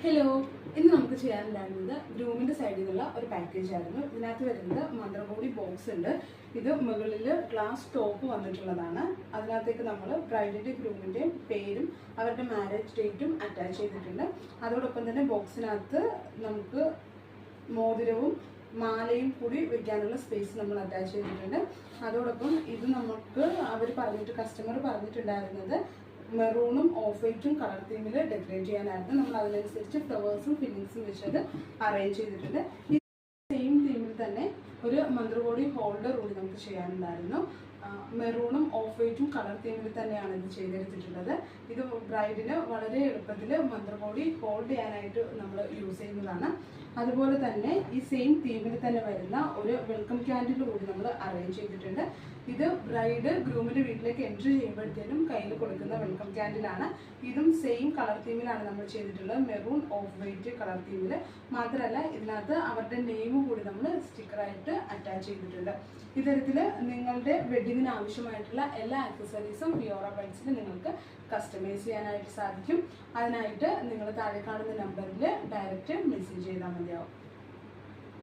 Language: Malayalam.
ഹലോ, ഇന്ന് നമുക്ക് ചെയ്യാനുണ്ടായിരുന്നത് ഗ്രൂമിന്റെ സൈഡിൽ നിന്നുള്ള ഒരു പാക്കേജ് ആയിരുന്നു. ഇതിനകത്ത് വരുന്നത് മന്ത്രകോടി ബോക്സ് ഉണ്ട്. ഇത് മുകളിൽ ഗ്ലാസ് ടോപ്പ് വന്നിട്ടുള്ളതാണ്. അതിനകത്തേക്ക് നമ്മൾ ബ്രൈഡിന്റെ ഗ്രൂമിന്റെയും പേരും അവരുടെ മാരേജ് ഡേറ്റും അറ്റാച്ച് ചെയ്തിട്ടുണ്ട്. അതോടൊപ്പം തന്നെ ബോക്സിനകത്ത് നമുക്ക് മോതിരവും മാലയും കൂടി വെക്കാനുള്ള സ്പേസ് നമ്മൾ അറ്റാച്ച് ചെയ്തിട്ടുണ്ട്. അതോടൊപ്പം ഇത് നമുക്ക് കസ്റ്റമർ പറഞ്ഞിട്ടുണ്ടായിരുന്നത് മെറൂണും ഓഫ് വൈറ്റും കളർ തീമിൽ ഡെക്കറേറ്റ് ചെയ്യാനായിരുന്നു. നമ്മൾ അതിനനുസരിച്ച് ഫ്ലവേഴ്സും ഫില്ലിങ്സും വെച്ചത് അറേഞ്ച് ചെയ്തിട്ടുണ്ട്. ഈ സെയിം തീമിൽ തന്നെ ഒരു മന്ത്രകോടി ഹോൾഡർ കൂടി നമുക്ക് ചെയ്യാനുണ്ടായിരുന്നു. മെറൂണും ഓഫ് വൈറ്റും കളർ തീമിൽ തന്നെയാണ് ഇത് ചെയ്തെടുത്തിട്ടുള്ളത്. ഇത് ബ്രൈഡിന് വളരെ എളുപ്പത്തിൽ മന്ത്രകോടി ഹോൾഡ് ചെയ്യാനായിട്ട് നമ്മൾ യൂസ് ചെയ്യുന്നതാണ്. അതുപോലെ തന്നെ ഈ സെയിം തീമിൽ തന്നെ വരുന്ന ഒരു വെൽക്കം ക്യാൻഡിൽ കൂടി നമ്മൾ അറേഞ്ച് ചെയ്തിട്ടുണ്ട്. ഇത് ബ്രൈഡ് ഗ്രൂമിന്റെ വീട്ടിലേക്ക് എൻട്രി ചെയ്യുമ്പോഴത്തേനും കയ്യിൽ കൊടുക്കുന്ന വെൽക്കം ക്യാൻഡിലാണ്. ഇതും സെയിം കളർ തീമിലാണ് നമ്മൾ ചെയ്തിട്ടുള്ളത്, മെറൂൺ ഓഫ് വൈറ്റ് കളർ തീമിൽ. മാത്രമല്ല ഇതിനകത്ത് അവരുടെ നെയിം കൂടി നമ്മൾ സ്റ്റിക്കറായിട്ട് അറ്റാച്ച് ചെയ്തിട്ടുണ്ട്. ഇത്തരത്തിൽ നിങ്ങളുടെ വെഡിങ്ങിന് ആവശ്യമായിട്ടുള്ള എല്ലാ ആക്സസറീസും ഫിയോറ ബഡ്സിൽ നിങ്ങൾക്ക് കസ്റ്റമൈസ് ചെയ്യാനായിട്ട് സാധിക്കും. അതിനായിട്ട് നിങ്ങൾ താഴെ കാണുന്ന നമ്പറിൽ ഡയറക്റ്റ് മെസ്സേജ് ചെയ്താൽ മതിയാവും.